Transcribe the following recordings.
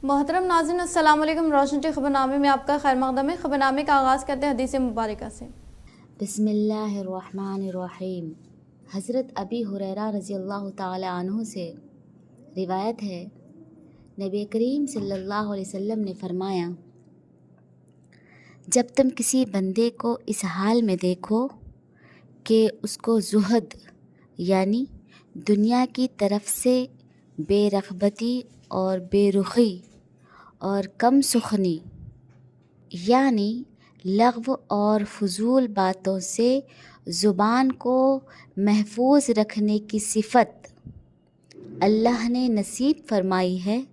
मोहतरम नाज़रीन अस्सलाम वालेकुम। रोशन टी खबरनामे में आपका खैर मक़दम है। खबरनामे का आगाज़ करते हैं हदीस मुबारक से। बिस्मिल्लाहिर्रहमानिर्रहीम। हज़रत अबी हुरैरा रज़ियल्लाहु ताला अन्हु से रिवायत है, नबी करीम सल्लल्लाहु अलैहि वसल्लम ने फरमाया, जब तुम किसी बंदे को इस हाल में देखो कि उसको ज़ुहद यानी दुनिया की तरफ से बेरग़बती और बेरुखी और कम सुखनी यानी लग़्व और फ़ुज़ूल बातों से ज़ुबान को महफूज रखने की सिफ़त अल्लाह ने नसीब फरमाई है,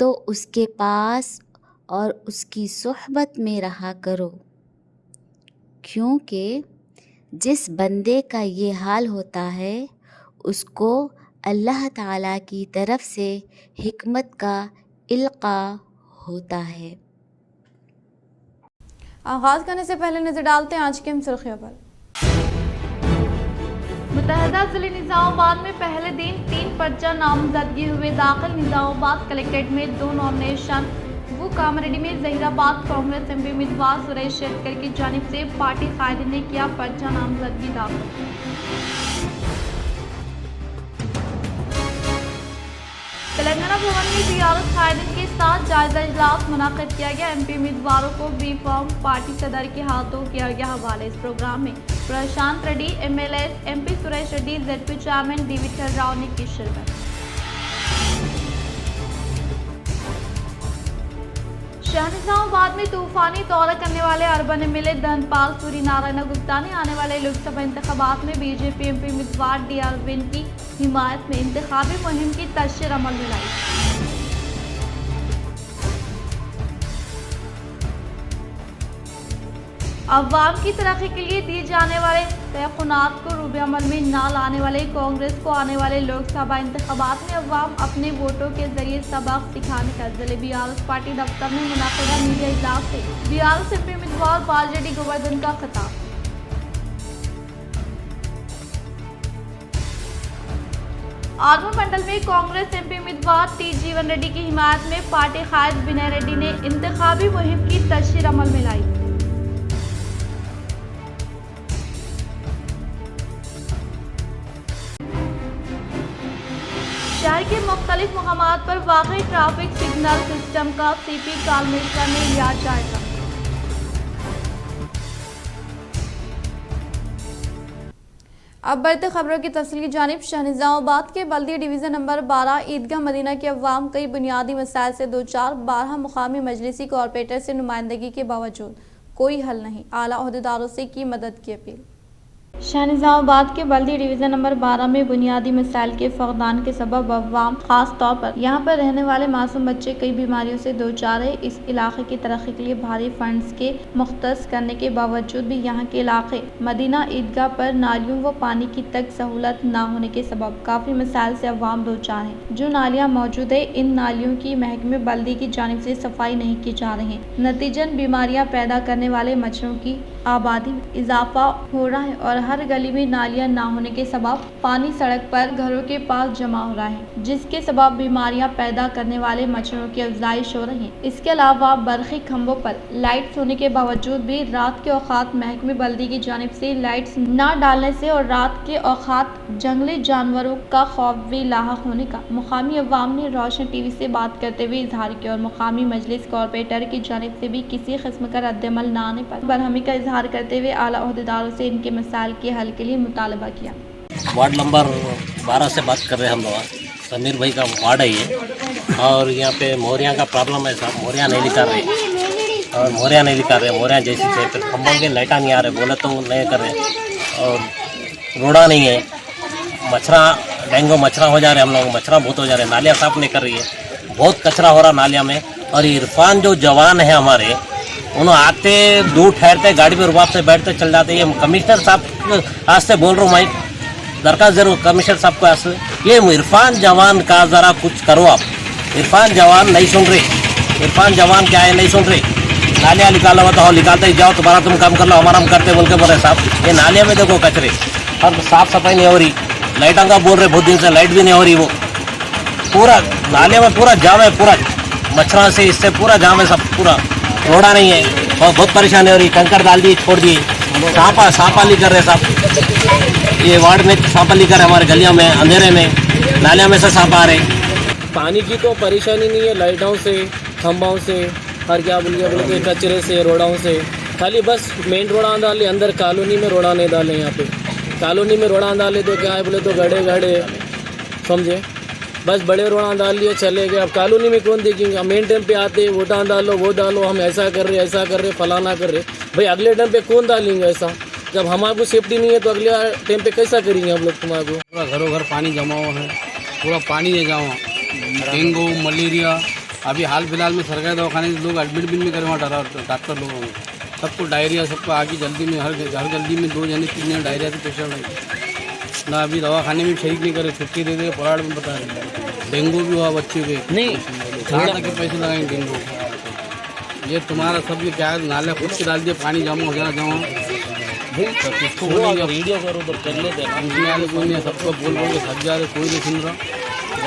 तो उसके पास और उसकी सोहबत में रहा करो, क्योंकि जिस बंदे का ये हाल होता है उसको अल्लाह ताला की तरफ से हिकमत का इल्क़ा होता है। आगाज़ करने से पहले नज़र डालते हैं आज की हम सुर्खियों पर। मुत्तहदा ज़िले निज़ामाबाद में पहले दिन 3 पर्चा नामजदगी हुए दाखिल। निज़ामाबाद कलेक्ट्रेट में 2 नॉमिनेशन वो कामरेड्डी में जहीराबाद कांग्रेस एमपी उम्मीदवार सुरेश शेखर की जानिब से पार्टी कायदीन ने किया पर्चा नामजदगी दाखिल। तेलंगाना भवन में टीआरएस कायदीन के साथ जायजा इजलास मुनाकिद किया गया। एमपी उम्मीदवारों को बी फॉर्म पार्टी सदर के हाथों किया गया हवाले। इस प्रोग्राम में Prashant Reddy MLA, MP Suresh Reddy, ZP chairman D Vithal Rao ने की शिरकत। निज़ामाबाद में तूफानी दौरा करने वाले urban MLA Dhanpal Suryanarayana Gupta ने आने वाले लोकसभा इंतखाबात में बीजेपी एमपी उम्मीदवार डी अरविंद की हिमायत में इंतखाबी मुहिम की तशरीह अमल में लाई। अवाम की तरक्की के लिए दिए जाने वाले तयक़ुनात को रूबे अमल में ना लाने वाले कांग्रेस को आने वाले लोकसभा इंतखाबात में अवाम अपने वोटों के जरिए सबक सिखाने का जिले बीआरएस पार्टी दफ्तर में मुनाकिदा मीडिया इजलास से बीआरएस एमपी उम्मीदवार बालजेडी गोवर्धन का खिताब। आर्मूर मंडल में कांग्रेस एमपी उम्मीदवार टी जीवन रेड्डी की हिमायत में पार्टी कायद विनय रेड्डी ने इंतखाबी मुहिम की तशरीह अमल में लाई। शहर के मुख्तलिफ मकामात पर वाक़ई ट्रैफिक सिग्नल सिस्टम का सीपी कालमेश्वर ने लिया जायजा। अब बढ़ते खबरों की तफसील की जानिब। निज़ामाबाद के बल्दिया डिवीज़न नंबर 12 ईदगाह मदीना के अवाम कई बुनियादी मसाइल से दो चार। 12 मुकामी मजलिसी कॉरपोरेटर से नुमाइंदगी के बावजूद कोई हल नहीं। आला ओहदेदारों से की मदद की अपील। निज़ामाबाद के बल्दी डिवीज़न नंबर 12 में बुनियादी मसाइल के फक़दान के सबब अवाम ख़ास तौर पर यहाँ पर रहने वाले मासूम बच्चे कई बीमारियों से दो चार है। इस इलाके की तरक्की के लिए भारी फंड्स के मुख्तस करने के बावजूद भी यहाँ के इलाके मदीना ईदगाह पर नालियों व पानी की तक सहूलत न होने के सबब काफ़ी मसाइल से अवाम दो चार हैं। जो नालियाँ मौजूद है, इन नालियों की महकमे बल्दी की जानिब से सफाई नहीं की जा रही है। नतीजन बीमारियाँ पैदा करने वाले मच्छरों की आबादी में इजाफा हो रहा है और हर गली में नालियां ना होने के सबब पानी सड़क पर घरों के पास जमा हो रहा है, जिसके सबब बीमारियां पैदा करने वाले मच्छरों की अफजाइश हो रही है। इसके अलावा बरक़ी खंभों पर लाइट्स होने के बावजूद भी रात के औकात महकमे बल्दी की जानिब से लाइट्स न डालने से और रात के औकात जंगली जानवरों का खौफ भी लाहक होने का मुकामी अवाम ने रोशन टीवी से बात करते हुए इजहार किया और मुकामी मजलिस कॉरपोरेटर की जानिब से भी किसी किस्म का रद्दमल न आने पर बरहमी का इजहार करते हुए आला ओहदेदारों से इनके मसाइल के हल के लिए मुतालबा किया। वार्ड नंबर 12 से बात कर रहे हैं हम लोग। समीर भाई का वार्ड है ये, और यहाँ पे मोहरियाँ का प्रॉब्लम है साहब। मोहरियाँ नहीं निकाल रहे और मोहरियाँ नहीं निकाल रहे। मोहरियाँ जैसी थे, फिर खम्भों के लाइटा नहीं आ रहे, बोले तो नहीं कर रहे, और रोड़ा नहीं है। मच्छरा डेंगू मच्छरा हो जा रहे, हम लोग मच्छरा बहुत हो जा रहे। नालियाँ साफ नहीं कर रही है, बहुत कचरा हो रहा नालिया में। और इरफान जो जवान है हमारे, उन्होंने आते दूर ठहरते गाड़ी में रुबाब से बैठते चल जाते। ये कमिश्नर साहब आज से बोल रहा हूँ मैं, दरखास्त जरूर कमिश्नर साहब को आज से, ये इरफान जवान का ज़रा कुछ करो आप। इरफान जवान नहीं सुन रहे, इरफान जवान क्या है नहीं सुन रहे। नालियाँ निकाला हुआ तो निकालते ही जाओ, तुम्हारा तुम काम कर लो, हमारा हम करते बोल के बोल रहे साहब। ये नालिया में देखो कचरे, और साफ सफाई नहीं हो रही। लाइटों का बोल रहे बहुत दिन से, लाइट भी नहीं हो रही। वो पूरा नालिया में पूरा जाम है, पूरा मच्छरों से इससे पूरा जाम है, सब पूरा रोड़ा नहीं है और बहुत परेशानी हो रही। कंकर डाल दिए, छोड़ दिए, सांपाली कर रहे साहब। ये वार्ड में सांपाली कर रहे हमारे गलियों में, अंधेरे में, नालियों में से सांप आ रहे। पानी की तो परेशानी नहीं है, लाइटों से, खंभाओं से, और क्या बोल के कचरे से, रोड़ों से। खाली बस मेन रोड़ा डाले, अंदर कॉलोनी में रोड़ा नहीं डाले। यहाँ पे कॉलोनी में रोड़ा डाले तो क्या है बोले तो गड़े समझे, बस बड़े रोड़ा डाल लिए चले गए। अब कॉलोनी में कौन देखेंगे? मेन टाइम पे आते वो डालो वो डालो, हम ऐसा कर रहे फलाना कर रहे। भाई अगले टाइम पे कौन डालेंगे ऐसा? जब हमारे सेफ्टी नहीं है तो अगले टाइम पे कैसा करेंगे हम लोग? तुम्हारे को पूरा घरों घर पानी जमा हुआ है, पूरा पानी है जमा। डेंगू मलेरिया अभी हाल फिलहाल में सरकारी दवाखाने लोग एडमिट भी नहीं करे, वहाँ डॉक्टर लोगों में सबको डायरिया, सबको आगे जल्दी में हर जल्दी में 2 जने 3 जने डायरिया से पेशेंट है ना। अभी दवाखाने में शरीक नहीं करे, छुट्टी दे दे, पराड़ में बता रहे। डेंगू भी हुआ बच्चे के, नहीं कहाँ तक के पैसे लगाएंगे डेंगू? ये तुम्हारा सब ये क्या है, नाले खुद के डाल दिए, पानी जमा हो जाना जमा। किसको बोलेंगे? वीडियो करो तो कर लेते वाले कोई नहीं, सबको बोल के सब जा रहे, कोई नहीं सुन रहा।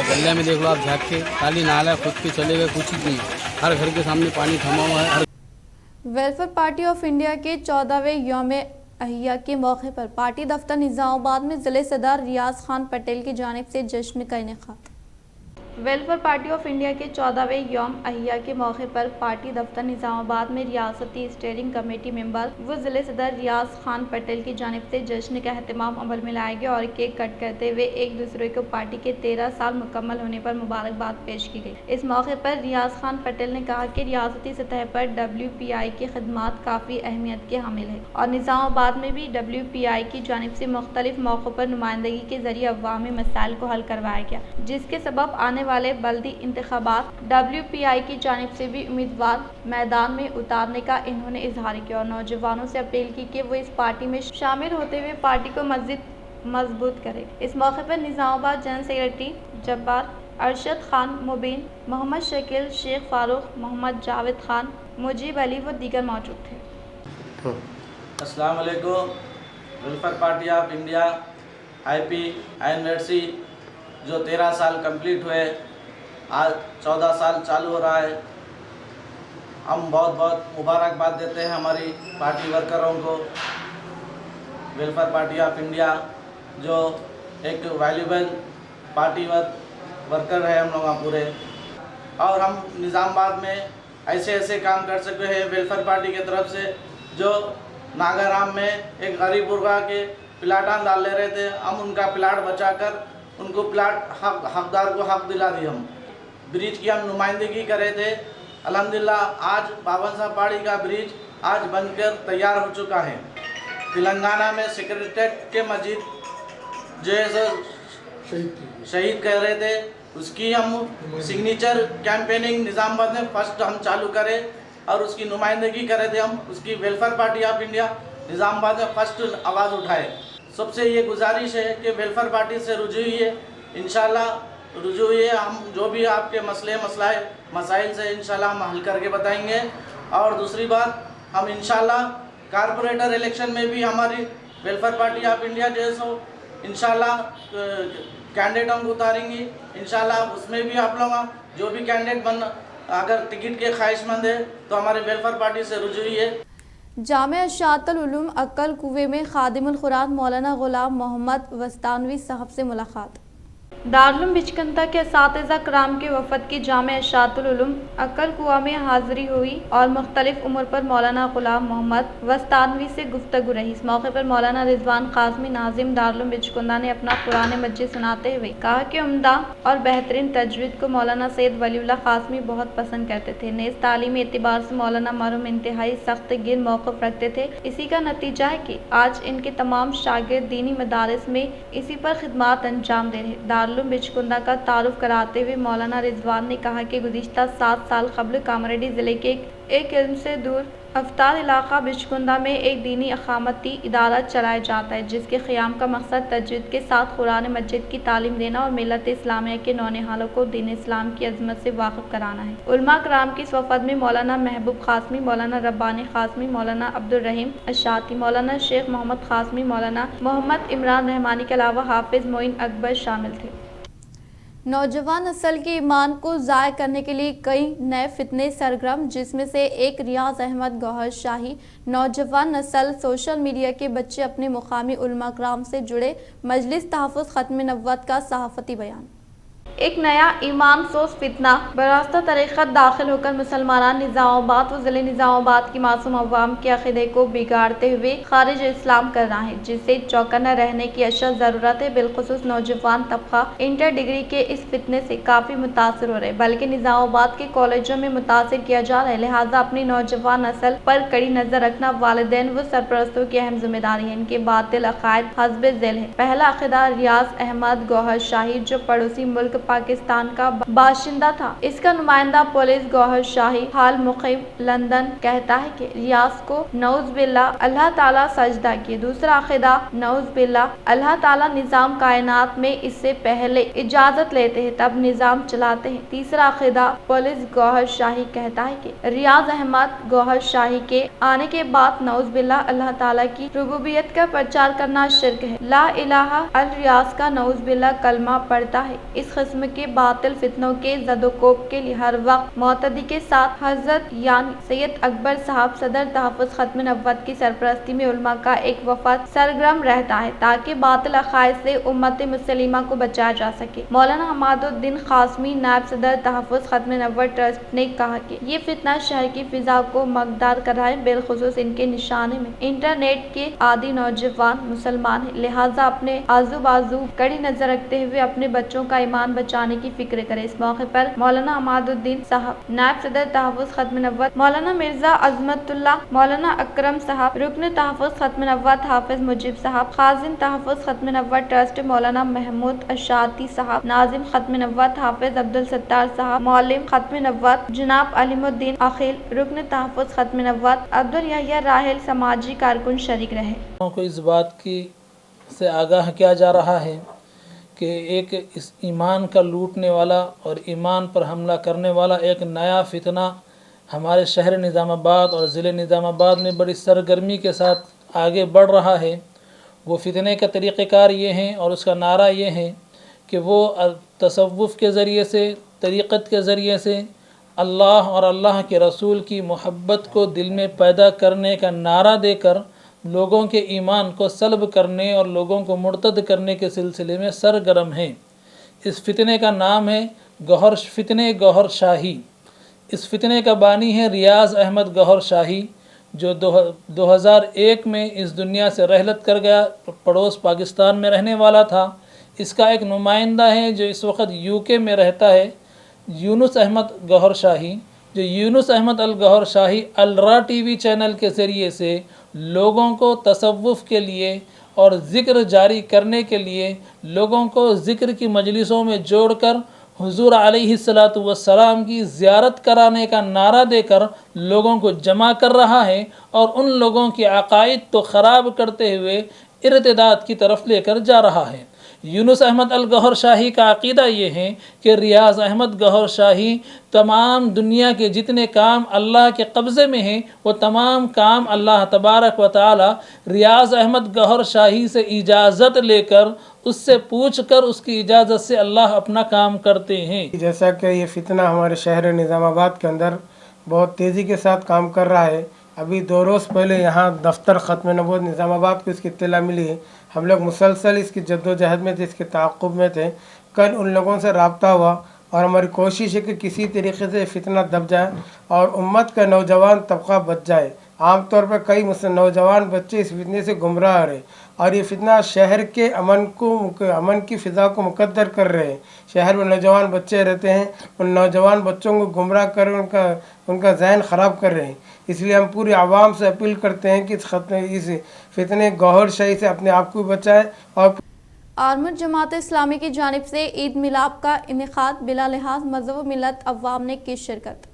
गलिया में देख लो आप झाँक के, खाली नाला खुद के चले गए, कुछ ही नहीं। हर घर के सामने पानी थमा हुआ है। वेलफेयर पार्टी ऑफ इंडिया के 14वें यौम अहिया के मौके पर पार्टी दफ्तर निजामाबाद में जिले सदर रियाज खान पटेल की जानिब से जश्न का इनेकाद। वेलफेयर पार्टी ऑफ इंडिया के 14वें यौम अहिया के मौके पर पार्टी दफ्तर निजामाबाद में रियासती स्टीयरिंग कमेटी मेंबर व जिले सदर रियाज खान पटेल की जानिब से जश्न का अहतमाम अमल में लाया गया और केक कट करते हुए एक दूसरे को पार्टी के 13 साल मुकम्मल होने पर मुबारकबाद पेश की गई। इस मौके पर रियाज खान पटेल ने कहा कि रियासती सतह पर WPI की खदमात काफ़ी अहमियत के हामिल है और निजामाबाद में भी WPI की जानिब से मुख्तलिफ मौक़ों पर नुमाइंदगी के जरिए अवामी मसाइल को हल करवाया गया, जिसके सबब आने वाले बल्दी इंतखाबात WPI की जानिब से भी उम्मीदवार मैदान में उतारने का इन्होंने इजहार किया और नौजवानों से अपील की कि वो इस पार्टी में शामिल होते हुए पार्टी को मजबूत करे। इस मौके पर निजामाबाद जनरल सेक्रेटरी जब्बार, अरशद खान मुबीन, मोहम्मद शकील, शेख फारूक, मोहम्मद जावेद खान, मुजीब अली व दीगर मौजूद थे। अस्सलाम वालेकुम। Welfare party of India IP anniversary जो 13 साल कंप्लीट हुए, आज 14 साल चालू हो रहा है। हम बहुत मुबारकबाद देते हैं हमारी पार्टी वर्करों को। वेलफेयर पार्टी ऑफ इंडिया जो एक वैल्यूबल पार्टी वर्कर है हम लोग पूरे, और हम निज़ामाबाद में ऐसे काम कर सकते हैं वेलफेयर पार्टी की तरफ से। जो नागाराम में एक गरीब गुरबा के प्लाटान डाल ले रहे थे, हम उनका प्लाट बचाकर उनको प्लाट हकदार को हक दिला दिए। हम ब्रिज की हम नुमाइंदगी कर रहे थे। अल्हम्दुलिल्लाह आज बावन साहब पहाड़ी का ब्रिज आज बनकर तैयार हो चुका है। तेलंगाना में सेक्रेटरीट के मस्जिद जो शहीद कह रहे थे, उसकी हम सिग्नेचर कैंपेनिंग निज़ामाबाद में फर्स्ट हम चालू करें और उसकी नुमाइंदगी कर रहे थे। हम उसकी welfare party of India Nizamabad में फर्स्ट आवाज़ उठाए। सबसे ये गुजारिश है कि वेलफेयर पार्टी से रुजू है, इंशाल्लाह रुजू है। हम जो भी आपके मसाइल से इंशाल्लाह हम हल करके बताएंगे। और दूसरी बात, हम इंशाल्लाह कारपोरेटर इलेक्शन में भी हमारी वेलफेयर पार्टी ऑफ इंडिया जैसो इंशाल्लाह कैंडिडेटों को उतारेंगे। इंशाल्लाह उसमें भी आप लोग जो भी कैंडिडेट अगर टिकट के ख्वाहिशमंद है तो हमारे वेलफेयर पार्टी से रुजू है। जामिया अशातुल उलूम अक्कल कुएं में खादिमुल खुरान मौलाना गुलाम मोहम्मद वस्तानवी साहब से मुलाकात। दारुल बिचकंता के असातिज़ा कराम के वफद की जामिया अशातुल उलूम अक्कल कुआ में हाज़िरी हुई और मुख्तलिफ उम्र पर मौलाना गुलाम मोहम्मद वस्तानवी से गुफ्तगू रही। इस मौके पर मौलाना रिजवान काज़मी नाजिम दारुल बिचकंदा ने अपना कुरान मजीद सुनाते हुए कहा कि उम्दा और बेहतरीन तजवीद को मौलाना सैयद वलीउल्लाह काज़मी बहुत पसंद करते थे। नेज़ तालीमी एतबार से मौलाना मरहूम इंतहाई सख्त गिर मौक़िफ़ रखते थे। इसी का नतीजा है कि आज इनके तमाम शागिर्द दीनी मदारिस में इसी पर खिदमात अंजाम दे रहे। दारुल बिचकुंदा का तारुफ कराते हुए मौलाना रिजवान ने कहा कि गुज़िश्ता 7 साल कबल कामारेड्डी ज़िले के एक इल्म से दूर अफ्तार इलाका बिचकुंदा में एक दीनी अकामती इदारा चलाया जाता है, जिसके क़याम का मकसद तजवीद के साथ कुरान मजीद की तालीम देना और मिलत इस्लामिया के नौनिहालों को दीन इस्लाम की अज़मत से वाक़िफ़ कराना है। उलमा कराम की इस वफ़द में मौलाना महबूब काज़मी, मौलाना रब्बानी काज़मी, मौलाना अब्दुल रहीम अशाती, मौलाना शेख मोहम्मद काज़मी, मौलाना मोहम्मद इमरान रहमानी के अलावा हाफिज़ मोइन अकबर शामिल थे। नौजवान नस्ल के ईमान को ज़ाय करने के लिए कई नए फितने सरगर्म, जिसमें से एक रियाज अहमद गौहर शाही। नौजवान नस्ल सोशल मीडिया के बच्चे अपने मुकामी उलमा कराम से जुड़े मजलिस तहफ़्फ़ुज़ ख़त्म नबुव्वत का सहाफ़ती बयान। एक नया ईमान सोस फितना बरास्ता तरीक़त दाखिल होकर मुसलमान निज़ामाबाद व ज़िले निज़ामाबाद की मासूम अवाम के अक़ीदे को बिगाड़ते हुए खारिज इस्लाम कर रहा है, जिससे चौकन्ना रहने की अशद ज़रूरत है। बिलखुसूस नौजवान तबका इंटर डिग्री के इस फितने से काफ़ी मुतासर हो रहे, बल्कि निज़ामाबाद के कॉलेजों में मुतासर किया जा रहा है। लिहाजा अपनी नौजवान नस्ल पर कड़ी नज़र रखना वालिदैन व सरपरस्तों की अहम जिम्मेदारी है। इनके बातिल अक़ायद हस्बे ज़ैल है। पहला अक़ीदा रियाज अहमद गौहर शाही, जो पड़ोसी मुल्क पाकिस्तान का बाशिंदा था। इसका नुमाइंदा पुलिस गौहर शाही हाल मुक़ीम लंदन कहता है कि रियाज को नऊज़ बिल्लाह अल्लाह ताला सजदा किए। दूसरा अक़ीदा नऊज़ बिल्लाह अल्लाह ताला निज़ाम कायनात में इससे पहले इजाज़त लेते हैं तब निज़ाम चलाते हैं। तीसरा अक़ीदा पुलिस गौहर शाही कहता है कि रियाज अहमद गौहर शाही के आने के बाद नऊज़ बिल्लाह अल्लाह ताला की रुबूबियत का प्रचार करना शिर्क है। ला इलाहा अल रियाज का नऊज़ बिल्लाह कलमा पढ़ता है। इस किस्म के बातिल फितनों के ज़दोकोब के लिए हर वक्त मोतदी के साथ हज़रत यानी सैयद अकबर साहब सदर तहफ़्फ़ुज़ ख़त्म नबुव्वत की सरपरस्ती में उलमा का एक वफ़द सरगर्म रहता है, ताकि बातिल अक़ायद से उम्मत मुस्लिमा को बचाया जा सके। मौलाना हमादुद्दीन क़ासमी नायब सदर तहफ़्फ़ुज़ ख़त्म नबुव्वत ट्रस्ट ने कहा कि ये फितना शहर की फ़िज़ा को मकदार कर रहा है। बिलखुसूस इनके निशाने में इंटरनेट के आदि नौजवान मुसलमान है, लिहाजा अपने आजू बाजू कड़ी नज़र रखते हुए अपने बच्चों का ईमान बचाने की फिक्र करे। इस मौके पर मौलाना हमादुद्दीन साहब नायब सदर तहफ़्फ़ुज़ ख़त्म नबुव्वत, मौलाना मिर्जा अज़मतुल्लाह, मौलाना अकरम साहब रुकन तहफ़्फ़ुज़ ख़त्म नबुव्वत, हाफिज़ मुजीब साहब खाज़िन तहफ़्फ़ुज़ ख़त्म नबुव्वत ट्रस्ट, मौलाना महमूद अशाती साहब नाज़िम ख़त्म नबुव्वत, हाफिज़ अब्दुल सत्तार साहब मौलिम ख़त्म नबुव्वत, जनाब अलीमुद्दीन अखिल रुकन तहफ़्फ़ुज़ ख़त्म नबुव्वत, अब्दुल यहिया राहिल समाजी कारकुन शरीक रहे। को इस बात की से आगाह किया जा रहा है कि एक इस ईमान का लूटने वाला और ईमान पर हमला करने वाला एक नया फितना हमारे शहर निज़ामाबाद और ज़िले निज़ामाबाद में बड़ी सरगर्मी के साथ आगे बढ़ रहा है। वो फितने का तरीक़ेकार ये हैं और उसका नारा ये है कि वो तसव्वुफ़ के ज़रिए से, तरीक़त के ज़रिए से अल्लाह और अल्लाह के रसूल की मोहब्बत को दिल में पैदा करने का नारा देकर लोगों के ईमान को सल्ब करने और लोगों को मुर्तद करने के सिलसिले में सरगर्म हैं। इस फितने का नाम है गौहर शाही। इस फितने का बानी है रियाज अहमद गौहर शाही, जो 2001 में इस दुनिया से रहलत कर गया। पड़ोस पाकिस्तान में रहने वाला था। इसका एक नुमाइंदा है जो इस वक्त UK में रहता है, यूनुस अहमद गौहर शाही, जो यूनुस अहमद अल गौहर शाही अलरा TV चैनल के ज़रिए से लोगों को तसव्वुफ़ के लिए और ज़िक्र जारी करने के लिए लोगों को ज़िक्र की मजलिसों में जोड़कर हुज़ूर अलैहिस्सलातु वस्सलाम की ज़ियारत कराने का नारा देकर लोगों को जमा कर रहा है और उन लोगों की अक़ाइद तो ख़राब करते हुए इर्तिदाद की तरफ लेकर जा रहा है। यूनुस अहमद अल गौहर शाही का अक़ीदा ये है कि रियाज अहमद गौहर शाही तमाम दुनिया के जितने काम अल्लाह के कब्ज़े में हैं वो तमाम काम अल्लाह तबारक व तआला रियाज अहमद गौहर शाही से इजाज़त लेकर उससे पूछ कर उसकी इजाज़त से अल्लाह अपना काम करते हैं। जैसा कि ये फितना हमारे शहर निज़ामाबाद के अंदर बहुत तेज़ी के साथ काम कर रहा है। अभी 2 रोज़ पहले यहाँ दफ्तर ख़त्म नबुव्वत निज़ामाबाद को इसकी इत्तला मिली है। हम लोग मुसलसल इसकी जद्दोजहद में थे, इसके ताक़ुब में थे। कल उन लोगों से रब्ता हुआ और हमारी कोशिश है कि किसी तरीके से फितना दब जाए और उम्मत का नौजवान तबका बच जाए। आम तौर पर कई नौजवान बच्चे इस फितने से गुमराह रहे और ये फितना शहर के अमन की फ़िज़ा को मुकद्दर कर रहे हैं। शहर में नौजवान बच्चे रहते हैं, उन नौजवान बच्चों को गुमराह कर उनका ज़हन ख़राब कर रहे हैं। इसलिए हम पूरी आवाम से अपील करते हैं कि इस फितने गौहर शाही से अपने आप को बचाएं। और आर्मड जमात इस्लामी की जानिब से ईद मिलाद का इनेकाद बिला लिहाज मज़हब व मिलत अवाम ने की शिरकत।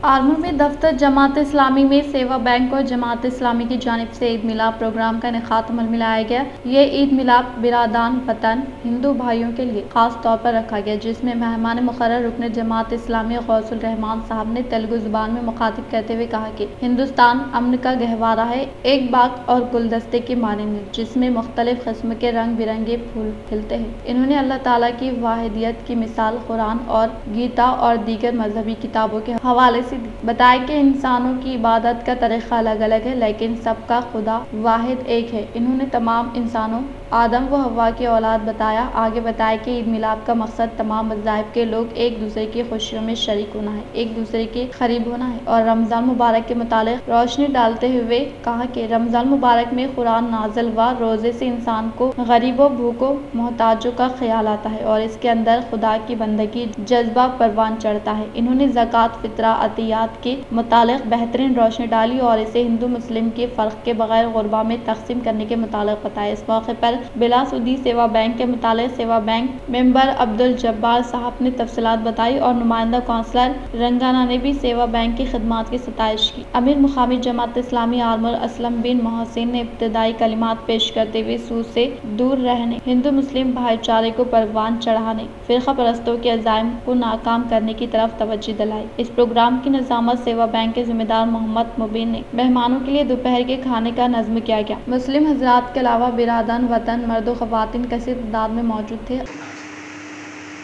आर्मूर में दफ्तर जमात इस्लामी में सेवा बैंक और जमात इस्लामी की जानिब से ईद मिलाद प्रोग्राम का इनेकाद अमल में लाया गया। ये ईद मिलाद बिरादान वतन हिंदू भाइयों के लिए खास तौर पर रखा गया, जिसमें मेहमान मुकर्रर रुकन जमात इस्लामी गौसुल रहमान साहब ने तेलुगु जुबान में मुखातिब करते हुए कहा कि हिंदुस्तान अमन का गहवारा है, एक बाग और गुलदस्ते की मानंद जिसमें मुख्तलिफ किस्म के रंग बिरंगे फूल खिलते हैं। इन्होंने अल्लाह ताला की वाहिदियत की मिसाल कुरान और गीता और दीगर मजहबी किताबों के हवाले से बताया कि इंसानों की इबादत का तरीका अलग अलग है, लेकिन सबका खुदा वाहिद एक है। इन्होंने तमाम इंसानों आदम व हवा की औलाद बताया। आगे बताया कि ईद मिलाद का मकसद तमाम मज़ाहिब के लोग एक दूसरे की खुशियों में शरीक होना है, एक दूसरे के करीब होना है और रमज़ान मुबारक के मुतालिक रोशनी डालते हुए कहा कि रमज़ान मुबारक में कुरान नाज़िल व रोज़े से इंसान को गरीबों, भूखों, मोहताजों का ख्याल आता है और इसके अंदर खुदा की बंदगी जज्बा परवान चढ़ता है। इन्होंने ज़कात, फितरा, अतियात के मुतालिक बेहतरीन रोशनी डाली और इसे हिंदू मुस्लिम के फ़र्क के बगैर गुरबा में तकसीम करने के मुतालिक बताया। इस मौके पर बिलासुद्दी सेवा बैंक के मुतालिक सेवा बैंक मेंबर अब्दुल जब्बार साहब ने तफसीलात बताई और नुमाइंदा काउंसलर रंगाना ने भी सेवा बैंक की खिदमात की सताइश की। अमीर मुकामी जमात इस्लामी आर्मूर असलम बिन मोहसिन ने इब्तदाई कलिमात पेश करते हुए सूद से दूर रहने, हिंदू मुस्लिम भाईचारे को परवान चढ़ाने, फिरका परस्तों के अज़ाइम को नाकाम करने की तरफ तवज्जो दिलाई। इस प्रोग्राम की निज़ामत सेवा बैंक के जिम्मेदार मोहम्मद मुबीन ने मेहमानों के लिए दोपहर के खाने का नज़्म किया गया। मुस्लिम हजरात के अलावा बिरादान वतन मर्द ख़वातीन कसीर तादाद में मौजूद थे।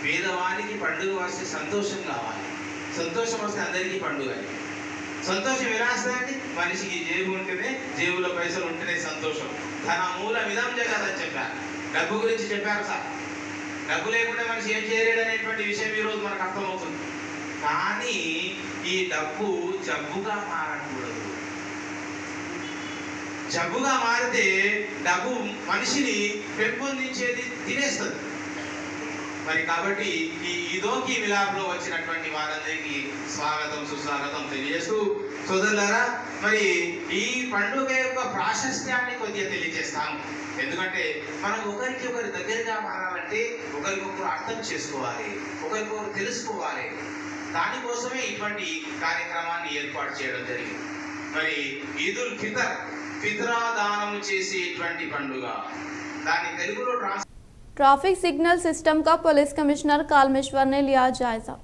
పేదవానికి పండుగ వస్తే సంతోషం కావాలి, సంతోషం వస్తే అందరికీ పండుగ. సంతోషం ఎలా వస్తుందండి? మనిషికి జేబు ఉంటేనే, జేబులో పైసలు ఉంటేనే సంతోషం. ధన మూల విధం జగదని చెప్పారు. డబ్బు గురించి చెప్పారు సార్. డబ్బు లేకుండా మనిషి ఏం చేయలేడు అనేటువంటి విషయం ఈరోజు మనకు అర్థమవుతుంది. కానీ ఈ డబ్బు జబ్బుగా మారకూడదు. జబ్బుగా మారితే డబ్బు మనిషిని పెంపొందించేది తినేస్తుంది. మరి కాబట్టి ఈ ఈదోకి మిలాప్లో వచ్చినటువంటి వారందరికీ స్వాగతం సుస్వాగతం తెలియజేస్తూ, సోదరులారా, మరి ఈ పండుగ యొక్క ప్రాశస్త్యాన్ని కొద్దిగా తెలియజేస్తాము. ఎందుకంటే మనం ఒకరికి ఒకరి దగ్గరగా మారాలంటే ఒకరికొకరు అర్థం చేసుకోవాలి, ఒకరికొకరు తెలుసుకోవాలి. దానికోసమే ఇటువంటి కార్యక్రమాన్ని ఏర్పాటు చేయడం జరిగింది. మరి ఈదుల్ ఫితర్, ఫిత్రా దానం చేసేటువంటి పండుగ, దాని తెలుగులో ट्रैफिक सिग्नल सिस्टम का पुलिस कमिश्नर कालमेश्वर ने लिया जायजा।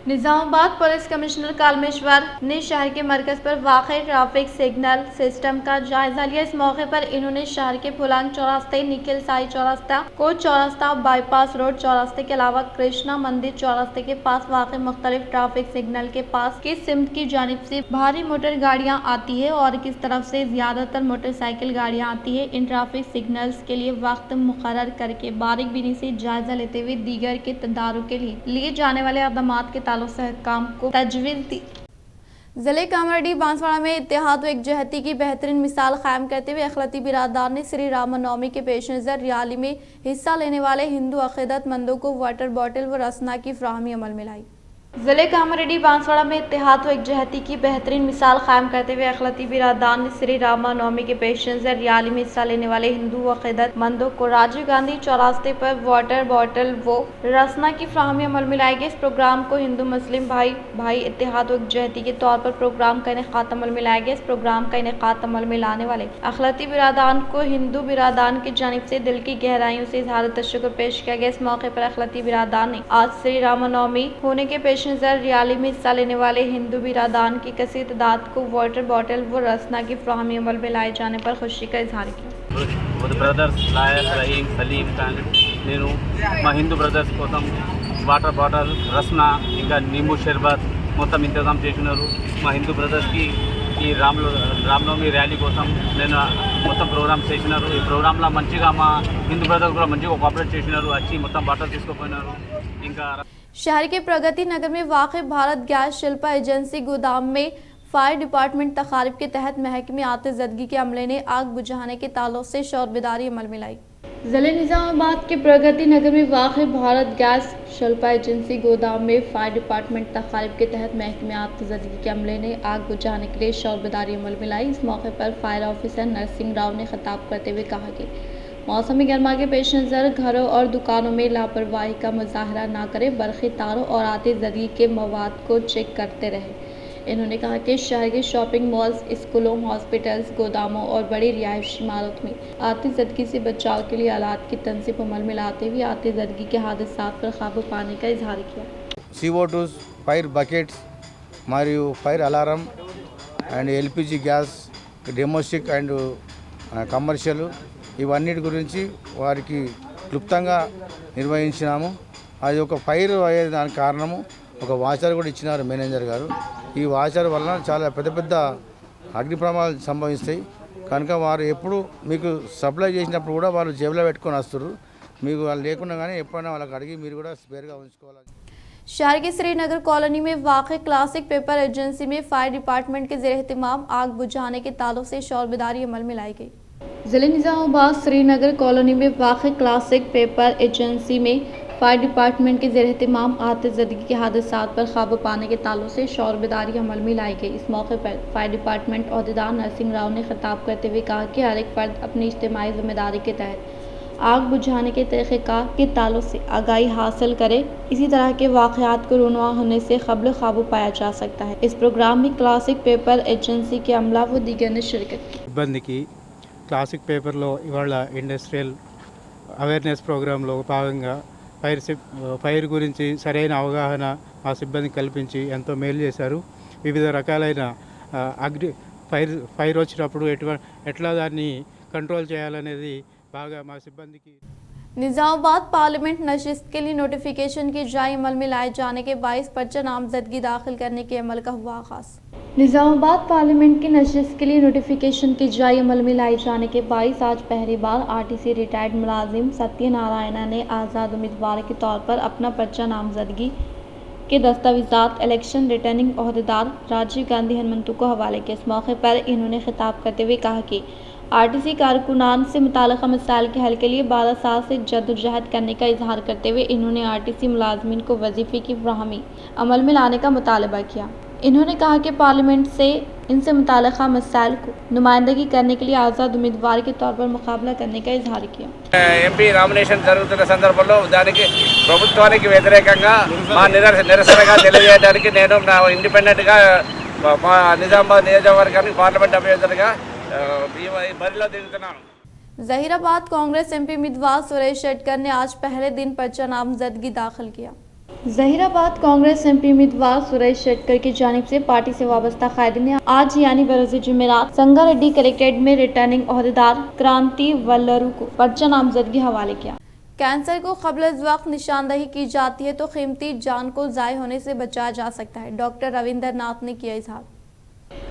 निजामाबाद पुलिस कमिश्नर कालमेश्वर ने शहर के मरकज पर वाक़ई ट्रैफिक सिग्नल सिस्टम का जायजा लिया। इस मौके पर इन्होंने शहर के फुलांग चौरास्ते, निखिल साई चौरास्ता, कोच चौरास्ता, बाईपास रोड चौरास्ते के अलावा कृष्णा मंदिर चौरास्ते के पास वाक़ई मुख्तलिफ ट्रैफिक सिग्नल के पास किस सिमत की जानिब से भारी मोटर गाड़ियाँ आती है और किस तरफ से ज़्यादातर मोटरसाइकिल गाड़ियाँ आती है, इन ट्रैफिक सिग्नल्स के लिए वक्त मुकर्रर करके बारीकबीनी से जायजा लेते हुए दीगर के तदारुक के लिए जाने वाले इक़दामात के से काम को तजवीज़ दी। ज़िले कामरेड्डी बांसवाड़ा में इत्तेहाद व एकजहती की बेहतरीन मिसाल कायम करते हुए अखिलती बिरादरान ने श्री रामनवमी के पेश नज़र रैली में हिस्सा लेने वाले हिंदू अक़ीदतमंदों को वाटर बॉटल व रसना की फ्राहमी अमल में लाई। ज़िले कामरेड्डी बांसवाड़ा में इत्तेहाद व एकजहती की बेहतरीन मिसाल कायम करते हुए अखिलती बिरादरान ने श्री रामनवमी के पेश नज़र रैली में हिस्सा लेने वाले हिंदू अक़ीदतमंदों को राजीव गांधी चौरास्ते पर वाटर बॉटल व रसना की फ्राहमी अमल में लाई गई। इस प्रोग्राम को हिंदू मुस्लिम भाई इत्तेहाद व एकजहती के तौर पर प्रोग्राम का इनेकाद अमल में लाया गया। इस प्रोग्राम का इनेकाद अमल में लाने वाले अखिलती बिरादरान को हिंदू बिरादरान की जानिब से दिल की गहराइयों से इज़हार तशक्कुर पेश किया गया। इस मौके पर अखिलती बिरादरान ने आज श्री रामनवमी होने के पेश नज़र रैली में हिस्सा लेने वाले हिंदू बिरादरान की कसीर तादाद को वाटर बॉटल व रसना की फ्राहमी अमल में लाए जाने पर खुशी का इजहार किया। ब्रदर्स लायक रहीम सलीम నేను మా హిందూ బ్రదర్స్ కోసం వాటర్ బాటిల్ రస్నా ఇంకా నింబు షర్బత్ మొత్తం ఇంతజాం చేసినారు. మా హిందూ బ్రదర్స్కి ఈ రామనవమి ర్యాలీ కోసం నేను మొత్తం ప్రోగ్రామ్స్ చేసినారు. ఈ ప్రోగ్రాంలో మంచిగా మా హిందూ బ్రదర్స్ కూడా మంచిగా కోఆపరేట్ చేసినారు. వచ్చి మొత్తం బాటిల్ తీసుకుపోయినారు. ఇంకా शहर के प्रगति नगर में वाक़ भारत गैस शिल्पा एजेंसी गोदाम में फायर डिपार्टमेंट तकारीब के तहत महकमे आतिशज़दगी के अमले ने आग बुझाने के ताल्लुक से शौरबेदारी अमल में लाई। ज़िले निज़ामाबाद के प्रगति नगर में वाक़ भारत गैस शिल्पा एजेंसी गोदाम में फायर डिपार्टमेंट तकारीब के तहत महकमे आतिशज़दगी के अमले ने आग बुझाने के लिए शौरबेदारी अमल में लाई। इस मौके पर फायर ऑफिसर नरसिंह राव ने खिताब करते हुए कहा कि मौसमी गर्मा के पेश नज़र घरों और दुकानों में लापरवाही का मुजाहरा ना करें, बरक़ी तारों और आतिशज़दगी के मवाद को चेक करते रहें। इन्होंने कहा कि शहर के शॉपिंग मॉल्स, स्कूलों, हॉस्पिटल्स, गोदामों और बड़ी रिहायशी इमारत में आतिशज़दगी से बचाव के लिए आलात की तनसीब अमल में लाते हुए आतिशज़दगी के हादसात पर काबू पाने का इजहार किया। CO2 ఫైర్ బకెట్స్ మరియు fire alarm and LPG gas domestic and commercial ఇవన్నిటి గురించి వారికి క్లుప్తంగా నిర్వహించినాము. అది ఒక ఫైర్ అయ్యే దానికి కారణము ఒక వాచర్ కూడా ఇచ్చినారు మేనేజర్ గారు. ఈ వాచర్ వలన చాలా పెద్ద పెద్ద అగ్ని ప్రమాదాలు సంభవిస్తాయి కనుక వారు ఎప్పుడు మీకు సప్లై చేసినప్పుడు కూడా వాళ్ళు జేబులో పెట్టుకొని వస్తారు. మీకు వాళ్ళు లేకున్నా కానీ ఎప్పుడైనా వాళ్ళకి అడిగి మీరు కూడా స్పేర్గా ఉంచుకోవాలి. शहर के श्रीनगर कॉलोनी में वाक़ क्लासिक पेपर एजेंसी में फायर डिपार्टमेंट के ज़ेर-ए-एहतिमाम आग बुझाने के ताल्लुक से शोरबेदारी अमल में लाई गई। ज़िले निज़ामाबाद श्रीनगर कॉलोनी में वाक़ क्लासिक पेपर एजेंसी में फायर डिपार्टमेंट के ज़ेर-ए-एहतिमाम आतिशज़दगी के हादसात पर काबू पाने के ताल्लुक से शोरबेदारी अमल में लाई गई। इस मौके पर फायर डिपार्टमेंट अहदेदार नरसिंह राव ने खिताब करते हुए कहा कि हर एक फ़र्द अपनी इज्तिमाई जिम्मेदारी के तहत आग बुझाने के तरीक़ेकार के ताल्लुक से आगाही हासिल करे, इसी तरह के वाक़यात को रुनवा होने से क़ब्ल काबू पाया जा सकता है। इस प्रोग्राम में क्लासिक पेपर एजेंसी के अमला व दीगर ने शिरकत की। సిబ్బందికి క్లాసిక్ పేపర్లో ఇవాళ ఇండస్ట్రియల్ అవేర్నెస్ ప్రోగ్రాంలో భాగంగా ఫైర్ గురించి సరైన అవగాహన మా సిబ్బంది కల్పించి ఎంతో మేలు చేశారు. వివిధ రకాలైన అగ్ని ఫైర్ వచ్చినప్పుడు ఎట్లా దాన్ని కంట్రోల్ చేయాలనేది బాగా మా సిబ్బందికి. निज़ामाबाद पार्लियामेंट नशिस्त के लिए नोटिफिकेशन के जारी अमल में लाए जाने के बाइस पर्चा नामजदगी दाखिल करने के अमल का हुआ आगाज़। निज़ामाबाद पार्लियामेंट की नशिस्त के लिए नोटिफिकेशन के जारी अमल में लाए जाने के बाइस आज पहली बार RTC रिटायर्ड मुलाजिम सत्यनारायणा ने आज़ाद उम्मीदवार के तौर पर अपना पर्चा नामजदगी के दस्तावेज़ात इलेक्शन रिटर्निंग अहदेदार राजीव गांधी हनुमंतु को हवाले किए। इस मौके पर इन्होंने खिताब करते हुए कहा कि RTC कारकुनान से मुताल्लिक़ा मसाइल के हल के लिए 12 साल से जद्दोजहद करने का इजहार करते हुए इन्होंने RTC मुलाजमीन को वजीफ़े की फराहमी अमल में लाने का मुतालबा किया। इन्होंने कहा कि पार्लियामेंट से इनसे मुताल्लिक़ा मसाइल को नुमाइंदगी करने के लिए आज़ाद उम्मीदवार के तौर पर मुकाबला करने का इजहार किया। ఎంపీ నామినేషన్ జరుగుతున్న సందర్భంలో దానికి ప్రభుత్వానికి వ్యతిరేకంగా మా నిరసనగా తెలియజేయడానికి నేను నా ఇండిపెండెంట్గా మా నిజామాబాద్ నియోజకవర్గానికి పార్లమెంట్ అభ్యర్థిగా బరిలో దిగుతున్నాను। ज़हीराबाद कांग्रेस MP उम्मीदवार सुरेश शेटकर ने आज पहले दिन पर्चा नामजदगी दाखिल किया। ज़हीराबाद कांग्रेस MP उम्मीदवार सुरेश शेटकर की जानिब से पार्टी से वाबस्ता कायदीन ने आज यानी बरोज़ जुमेरात संगारेड्डी कलेक्ट्रेट में रिटर्निंग अहदेदार क्रांति वल्लरू को पर्चा नामजदगी हवाले किया। कैंसर को क़ब्ल वक्त निशानदही की जाती है तो कीमती जान को ज़ाय होने से बचाया जा सकता है, डॉक्टर रविंद्र नाथ ने किया इजहार।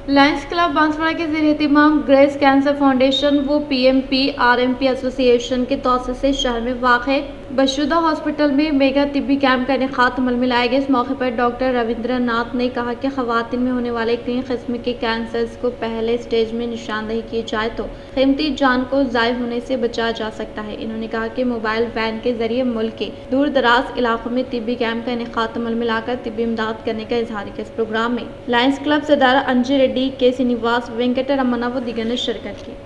लायंस क्लब बांसवाड़ा के ज़ेर-ए-एहतिमाम ग्रेस कैंसर फाउंडेशन व PMP RMP एसोसिएशन के तौसीए से शहर में वाक़े बशुदा हॉस्पिटल में मेगा तिब्बी कैंप का इनेकाद अमल में लाए गए। इस मौके पर डॉक्टर रविंद्र नाथ ने कहा कि ख़वातीन में होने वाले कई किस्म के कैंसर्स को पहले स्टेज में निशानदही की जाए तो कीमती जान को ज़ाय होने से बचाया जा सकता है। इन्होंने कहा कि मोबाइल वैन के जरिए मुल्क के दूर दराज इलाकों में तिब्बी कैंप का इनेकाद अमल में लाकर तिब्बी इमदाद करने का इजहार किया। इस प्रोग्राम में लायंस क्लब सदारा अंजी रेड्डी, के श्रीनिवास, वेंकट रमन्ना व दीगर ने शिरकत की।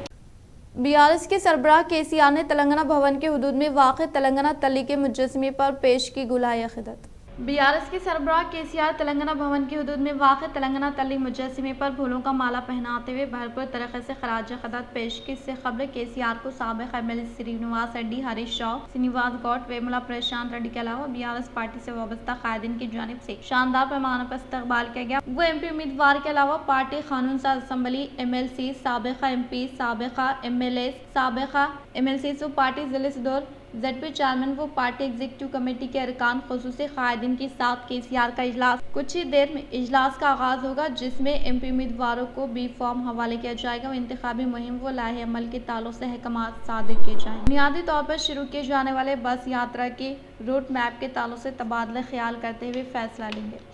BRS के सरबराह KCR ने तेलंगाना भवन के हुदूद में वाक़ तेलंगाना तल्ली के मुजस्समे पर पेश की गुलाय अक़ीदत। BRS के सरबराह KCR तेलंगाना भवन के हुदूद में वाक़ तेलंगाना तल्ली मुजस्समे पर फूलों का माला पहनाते हुए भरपूर तरीके से खराज अक़ीदत पेश की। इससे क़ब्ल KCR को साबिक़ MLA श्रीनिवास रेड्डी, हरीश राव, श्रीनिवास गौड, वेमुला प्रशांत रेड्डी के अलावा BRS पार्टी से वाबस्ता कायदीन की जानिब से शानदार पैमाने पर इस्तकबाल किया गया। वो MP उम्मीदवार के अलावा पार्टी कानून साज assembly, MLC, साबिक़ा MP, साबिक़ा MLA, साबिक़ा MLC व पार्टी ज़िले सदर ZP चेयरमैन वो पार्टी एग्जीक्यूटिव कमेटी के अरकान खुसूसी कायदीन के साथ KCR का इजलास कुछ ही देर में इजलास का आगाज होगा, जिसमें MP उम्मीदवारों को B फॉर्म हवाले किया जाएगा और इंतखाबी मुहिम व लाहे अमल के ताल्लुक से अहकामात सादिर किए जाएंगे। बुनियादी तौर पर शुरू किए जाने वाले बस यात्रा के रूट मैप के ताल्लुक से तबादला ख्याल करते हुए फैसला लेंगे।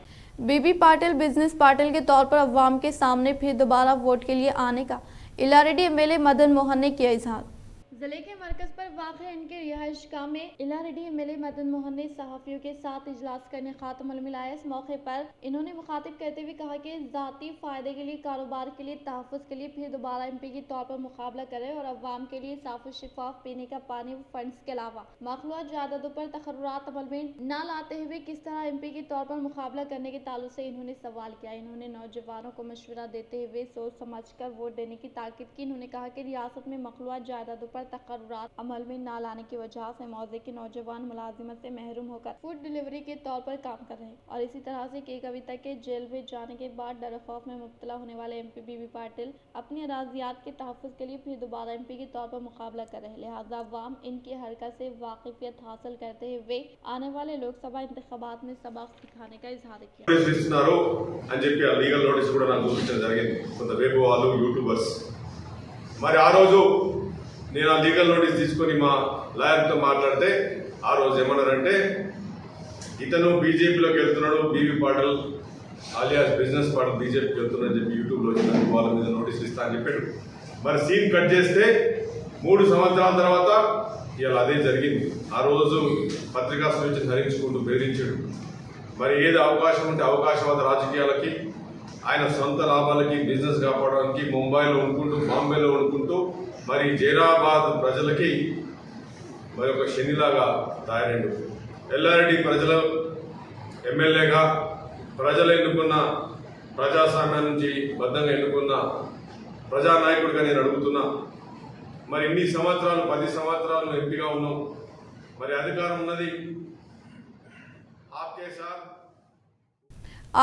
बीबी पाटिल बिजनेस पार्टनर के तौर पर अवाम के सामने फिर दोबारा वोट के लिए आने का इलारेडी MLA मदन मोहन ने किया इजहार। जिले के मरकज पर वाक़ इनके रिहाइशगाह में इलारेडी एमएलए मदन मोहन ने सहाफ़ियों के साथ इजलास करने खातमुल मिलाया। इस मौके पर इन्होंने मुखातिब करते हुए कहा कि ज़ाती फ़ायदे के लिए, कारोबार के लिए, तहफ़्फ़ुज़ के लिए फिर दोबारा एमपी के तौर पर मुकाबला करें और अवाम के लिए साफ़ शफाफ पीने का पानी व फंड्स के अलावा मखलूआत जायदादों पर तकर्रुरात अमल में न लाते हुए किस तरह एमपी के तौर पर मुकाबला करने के ताल्लुक से इन्होंने सवाल किया। इन्होंने नौजवानों को मशवरा देते हुए सोच समझ कर वोट देने की ताकीद की। इन्होंने कहा कि रियासत में मखलूआत जायदादों पर तकर्रुरात अमल में न लाने की वजह से मौजे के नौजवान मुलाजिमत से महरूम होकर फूड डिलीवरी के तौर पर काम कर रहे हैं और इसी तरह से के कविता के जेल में जाने के बाद डर खौफ में मुब्तला होने वाले एमपी बीबी पाटिल अपनी अराजियात के तहफ़्फ़ुज़ के लिए फिर दोबारा एमपी के तौर पर मुकाबला कर रहे हैं। लिहाजा अवाम इनकी हरकत से वाकिफियत हासिल करते हुए आने वाले लोकसभा इंतखाबात में सबक सिखाने का इजहार किया। ఇస్తున్నారు అని చెప్పి ఆ లీగల్ నోటీస్ కూడా నాకు చూపించడం జరిగింది కొంత వేపు వాళ్ళు యూట్యూబర్స్ మరి ఆ రోజు నేను ఆ లీగల్ నోటీస్ తీసుకొని మా లాయర్తో మాట్లాడితే ఆ రోజు ఏమన్నారంటే ఇతను బీజేపీలోకి వెళ్తున్నాడు BV Patil alias business Patil బీజేపీకి వెళ్తున్నాడు అని చెప్పి యూట్యూబ్లో వచ్చిన వాళ్ళ మీద నోటీస్ ఇస్తా అని చెప్పాడు మరి సీన్ కట్ చేస్తే 3 సంవత్సరాల తర్వాత ఇలా అదే జరిగింది ఆ రోజు పత్రికా స్వేచ్ఛను హరించుకుంటూ బెదిరించాడు మరి ఏది అవకాశం ఉంటే అవకాశవాద రాజకీయాలకి ఆయన సొంత లాభాలకి బిజినెస్ కాపాడడానికి ముంబైలో ఉండుకుంటూ బాంబేలో ఉండుకుంటూ మరి జైరాబాద్ ప్రజలకి మరి ఒక శనిలాగా తయారైండు ఎల్లారెడ్డి ప్రజల ఎమ్మెల్యేగా ప్రజలు ఎన్నుకున్న ప్రజాస్వామ్యం నుంచి బద్ధంగా ఎన్నుకున్న ప్రజానాయకుడిగా నేను అడుగుతున్నా మరి ఇన్ని సంవత్సరాలు 10 సంవత్సరాలు ఎంపీగా ఉన్నాం మరి అధికారం ఉన్నది आपके साथ।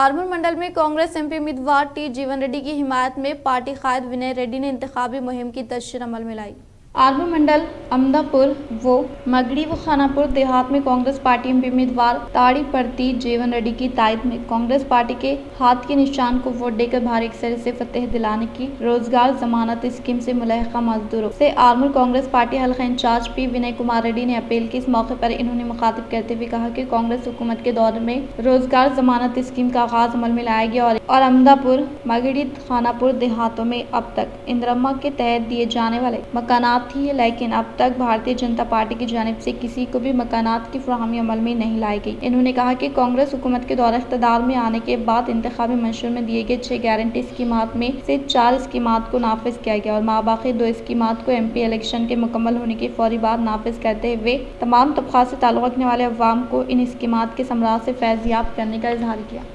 आर्मूर मंडल में कांग्रेस एमपी उम्मीदवार टी जीवन रेड्डी की हिमायत में पार्टी कायद विनय रेड्डी ने इंतखाबी मुहिम की तशरीह अमल में लाई। आर्मूर मंडल अमदापुर व मगड़ी व खानापुर देहात में कांग्रेस पार्टी एमपी उम्मीदवार ताड़ी पड़ती जीवन रेड्डी की तायद में कांग्रेस पार्टी के हाथ के निशान को वोट देकर भारी अक्सर से फतेह दिलाने की रोजगार जमानत स्कीम से मुलहका मजदूरों से आर्मूर कांग्रेस पार्टी हल्का इंचार्ज पी विनय कुमार रेड्डी ने अपील की। इस मौके पर इन्होंने मुखातिब करते हुए कहा कि कांग्रेस हुकूमत के दौर में रोजगार जमानत स्कीम का आगाज अमल में लाया गया और अमदापुर मगड़ी खानापुर देहातों में अब तक इंदिरम्मा के तहत दिए जाने वाले मकानात थी, लेकिन अब तक भारतीय जनता पार्टी की जानिब से किसी को भी मकानात की फराहमी अमल में नहीं लाई गई। इन्होंने कहा कि कांग्रेस हुकूमत के दौर इख्तिदार में आने के बाद इंतखाबी मंशूर में दिए गए 6 गारंटी स्कीमात में से 4 स्कीमात को नाफिज किया गया और माबाकी 2 स्कीमात को एमपी इलेक्शन के मुकम्मल होने के फौरी बाद नाफिज करते हुए तमाम तबका से ताल्लुक़ रखने वाले अवाम को इन स्कीमात के समरात से फैज़याब करने का इजहार किया।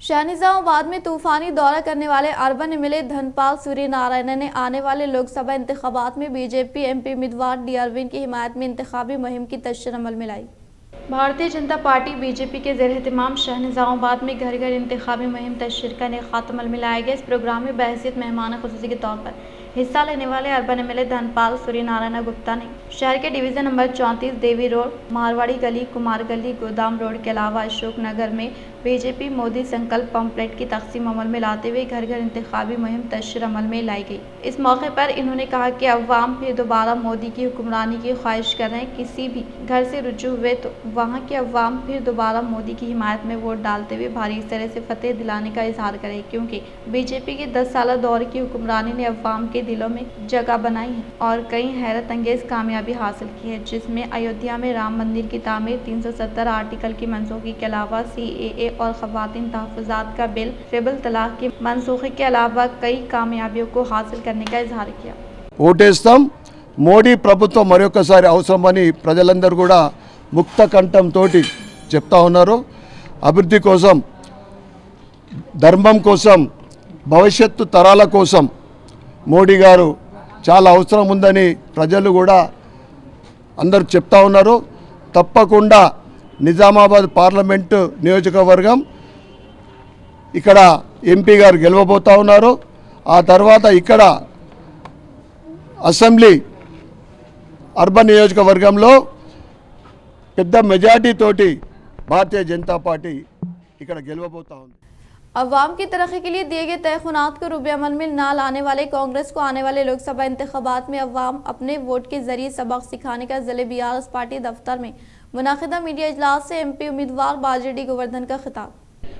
शाहनिजामाबाद में तूफानी दौरा करने वाले अर्बन एमएलए धनपाल सूर्यनारायण ने आने वाले लोकसभा इंतखाबात में बीजेपी एमपी उम्मीदवार डी अरविंद की हिमायत में इंतखाबी मुहिम की तशरीह अमल में लाई। भारतीय जनता पार्टी बीजेपी के ज़ेर एहतमाम शाहनिजामाबाद में घर घर इंतखाबी मुहिम तशरीह का इनेकाद अमल में लाया गया। इस प्रोग्राम में बहैसियत मेहमान खुसूसी के तौर पर हिस्सा लेने वाले अर्बन एमएलए धनपाल सूर्यनारायण गुप्ता ने शहर के डिवीज़न नंबर 34 देवी रोड, मारवाड़ी गली, कुमार गली, गोदाम रोड के अलावा अशोक नगर में बीजेपी मोदी संकल्प पंपलेट की तकसीम अमल में लाते हुए घर घर इंतखाबी मुहिम तशरीह अमल में लाई गई। इस मौके पर इन्होंने कहा कि अवाम फिर दोबारा मोदी की हुक्मरानी की ख्वाहिश कर रहे हैं। किसी भी घर से रुजू हुए तो वहाँ के अवाम फिर दोबारा मोदी की हिमायत में वोट डालते हुए भारी तरह से फतेह दिलाने का इजहार करें, क्योंकि बीजेपी के 10 साल दौर की हुक्मरानी ने अवाम के दिलों में जगह बनाई है और कई हैरत अंगेज कामयाबी हासिल की है, जिसमें अयोध्या में राम मंदिर की तामीर, 370 आर्टिकल की मनसूखी के अलावा CAA और खवातीन तहफ़्फ़ुज़ात का बिल, ट्रिपल तलाक की मनसूखी के अलावा कई कामयाबियों को हासिल करने का इजहार किया। ఓటేస్తాం మోడీ ప్రభుత్వం మరొకసారి అవసరమని ప్రజలందరూ కూడా ముక్త కంఠంతో చెప్తా ఉన్నారు। అభివృద్ధి కోసం, ధర్మం కోసం, భవిష్యత్తు తరాల కోసం మోడీ గారు చాలా అవసరం ఉందని ప్రజలు కూడా అందరూ చెప్తా ఉన్నారు। తప్పకుండా నిజామాబాద్ పార్లమెంటు నియోజకవర్గం ఇక్కడ ఎంపీ గారు గెలవబోతా ఉన్నారు। ఆ తర్వాత ఇక్కడ అసెంబ్లీ అర్బన్ నియోజకవర్గంలో పెద్ద మెజార్టీ తోటి భారతీయ జనతా పార్టీ ఇక్కడ గెలవబోతా ఉంది। अवाम की तरक्की के लिए दिए गए तयखुनात को रुबे अमल में न लाने वाले कांग्रेस को आने वाले लोकसभा इंतखाबात में अवाम अपने वोट के जरिए सबक सिखाने का जिले BRS पार्टी दफ्तर में मुनाकिदा मीडिया इजलास से एमपी उम्मीदवार बाजिडी गोवर्धन का खिताब।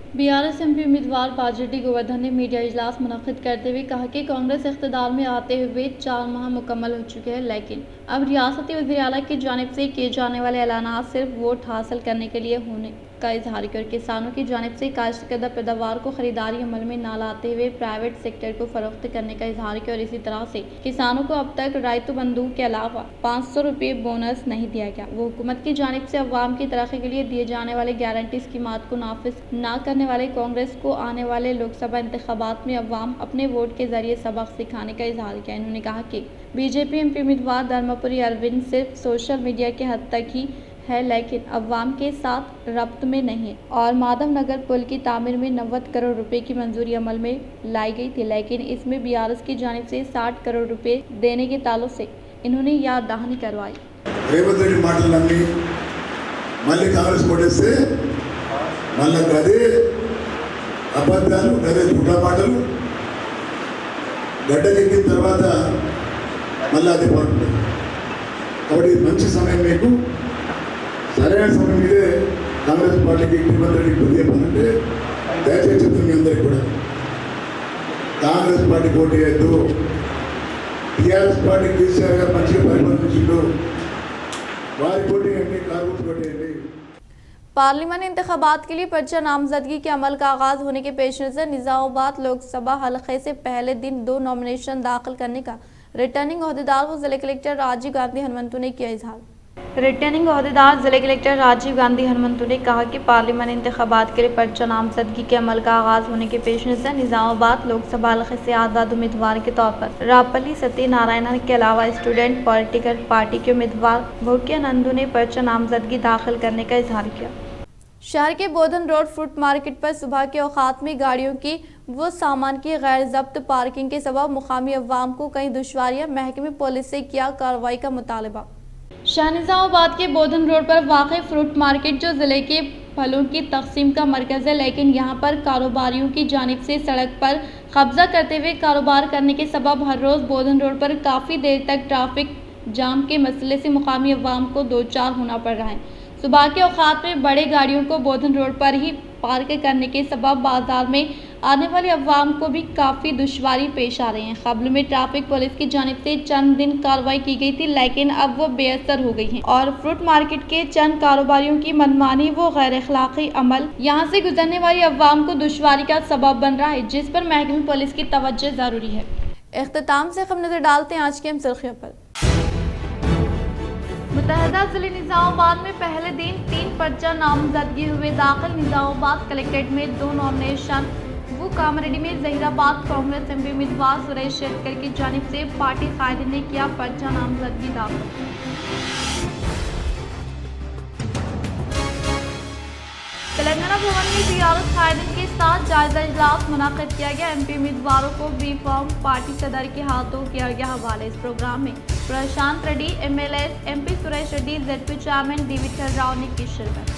बीआरएस एमपी उम्मीदवार बाजटी गोवर्धन ने मीडिया इजलास मुनक्किद करते हुए कहा कि कांग्रेस इख्तिदार में आते हुए 4 माह मुकम्मल हो चुके हैं, लेकिन अब रियासती वज़ीर आला की जानिब से किए जाने वाले ऐलानात सिर्फ वोट हासिल करने के लिए होने का इजहार किया और किसानों की जानिब से काश्तकर्दा पैदावार को खरीदारी अमल में न लाते हुए प्राइवेट सेक्टर को फरोख्त करने का इजहार किया और इसी तरह से किसानों को अब तक रायतु बंधु के अलावा 500 रुपये बोनस नहीं दिया गया। वो हुकूमत की जानिब से अवाम की तरक्की के लिए दिए जाने वाले गारंटी स्कीमात को नाफिज न करने वाले कांग्रेस को आने वाले लोकसभा इंतखाबात में अवाम अपने वोट के जरिए सबक सिखाने का इजहार किया। इन्होंने कहा कि बीजेपी एमपी उम्मीदवार धर्मपुरी अरविंद सिर्फ सोशल मीडिया के हद तक ही है, लेकिन अवाम के साथ रब्त में नहीं है और माधव नगर पुल की तामीर में 90 करोड़ रुपए की मंजूरी अमल में लाई गई थी, लेकिन इसमें बीआरएस की जानिब से 60 करोड़ रुपए देने के ताल्लुक से इन्होंने याद दहानी करवाई। రేవంత్ రెడ్డి మాటలన్నీ మళ్ళీ కాంగ్రెస్ కొట్టేస్తే మళ్ళీ గదే అబద్ధాలు గదే గుడ్డ మాటలు గడ్డకెక్కిన తర్వాత మళ్ళీ అదే పడుతుంది. కాబట్టి మంచి సమయం మీకు సరైన సమయం ఇదే కాంగ్రెస్ పార్టీకి రేవంత్ రెడ్డికి బుద్ధి చెప్పాలంటే దయచేసి చెప్తుంది మీ అందరికీ కూడా కాంగ్రెస్ పార్టీ పోటీ చేయొద్దు. టీఆర్ఎస్ పార్టీ కేసీఆర్ గారు మంచిగా పరిపాలించిండు, వారి పోటీ చేయండి, కాంగ్రెస్ పోటీ చేయండి. पार्लियामेंट इंतखाबात के लिए पर्चा नामजदगी के अमल का आगाज होने के पेश नज़र निज़ामाबाद लोकसभा हलक़े से पहले दिन 2 नॉमिनेशन दाखिल करने का रिटर्निंग अहदेदार व जिले कलेक्टर राजीव गांधी हनुमंतु ने किया इजहार। रिटर्निंग अहदेदार जिले कलेक्टर राजीव गांधी हनुमंतु ने कहा कि पार्लियामेंट इंतखाबात के लिए पर्चा नामजदगी के अमल का आगाज होने के पेश नज़र निज़ामाबाद लोकसभा हलक़े से आज़ाद उम्मीदवार के तौर पर रापल्ली सत्यनारायण के अलावा स्टूडेंट पॉलिटिकल पार्टी के उम्मीदवार भूकिया नंदू ने पर्चा नामजदगी दाखिल करने का इजहार किया। शहर के बोधन रोड फ्रूट मार्केट पर सुबह के औकात में गाड़ियों की व सामान की गैर जब्त पार्किंग के सबब मुकामी अवाम को कई दुश्वारियां, महकमे पुलिस से किया कार्रवाई का मुतालबा। शहर निज़ामाबाद के बोधन रोड पर वाक़ई फ्रूट मार्केट जो ज़िले के फलों की तकसीम का मरकज़ है, लेकिन यहाँ पर कारोबारियों की जानिब से सड़क पर कब्जा करते हुए कारोबार करने के सबब हर रोज़ बोधन रोड पर काफ़ी देर तक ट्रैफिक जाम के मसले से मुकामी अवाम को दो चार होना पड़ रहा है। सुबह के औकात में बड़े गाड़ियों को बोधन रोड पर ही पार्क करने के सबब बाजार में आने वाले अवाम को भी काफ़ी दुश्वारी पेश आ रही है। क़ब्ल में ट्रैफिक पुलिस की जानिब से चंद दिन कार्रवाई की गई थी, लेकिन अब वो बेअसर हो गई है और फ्रूट मार्केट के चंद कारोबारियों की मनमानी व गैर अखलाकी अमल यहाँ से गुजरने वाली अवाम को दुश्वारी का सबब बन रहा है, जिस पर महकमे पुलिस की तवज्जो ज़रूरी है। इख्तिताम से हम नजर डालते हैं आज की अहम सुर्खियों पर। मुतहदा जिले निज़ामाबाद में पहले दिन 3 पर्चा नामजदगी हुए दाखिल। निज़ामाबाद कलेक्ट्रेट में 2 नॉमिनेशन वो कामरेड्डी में जहीराबाद कांग्रेस एमपी उम्मीदवार सुरेश शेखर की जानिब से पार्टी कायदीन ने किया पर्चा नामजदगी दाखिल। तेलंगाना भवन में बीआरएस कायदीन के साथ जायजा इजलास मुनाकिद किया गया। एमपी उम्मीदवारों को बी फॉर्म पार्टी सदर के हाथों किया गया हवाले। इस प्रोग्राम में Prashant Reddy MLA, MP Suresh Reddy, ZP chairman D Vithal Rao ने की शिरकत।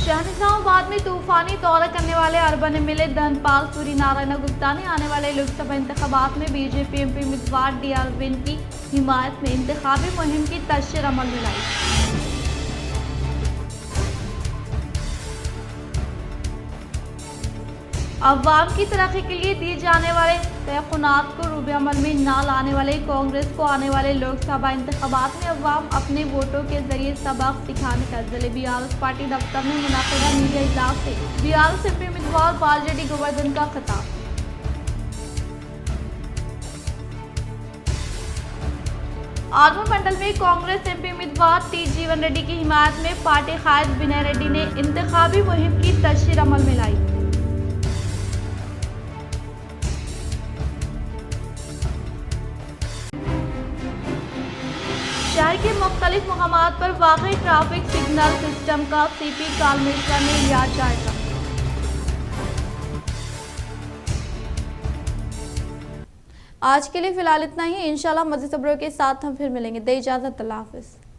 शहर निज़ामाबाद में तूफानी दौरा करने वाले urban MLA Dhanpal Suryanarayana Gupta ने आने वाले लोकसभा इंतखाबात में बीजेपी एमपी उम्मीदवार डी अरविंद की हिमायत में इंतखाबी मुहिम की तशरीह अमल में लाई। अवाम की तरक्की के लिए दिए जाने वाले तयक़ुनात को रूबे अमल में न लाने वाले कांग्रेस को आने वाले लोकसभा इंतखाबात में अवाम अपने वोटों के जरिए सबक सिखाने का जिले बीआरएस पार्टी दफ्तर में मुनाकिदा मीडिया इजलास से बीआरएस एमपी उम्मीदवार बाजटी गोवर्धन का खिताब। आजमगढ़ मंडल में कांग्रेस एमपी उम्मीदवार टी जीवन रेड्डी की हिमायत में पार्टी कायद विनय रेड्डी ने इंतखाबी मुहिम की तशरीह अमल में लाई। शहर के मुख्तलिफ मकामात पर वाक़ई ट्रैफिक सिग्नल सिस्टम का सीपी कालमेश्वर ने लिया जायजा। आज के लिए फिलहाल इतना ही। इंशाल्लाह मज़ीद खबरों के साथ हम फिर मिलेंगे। दे इजाज़त, अल्लाह हाफ़िज़।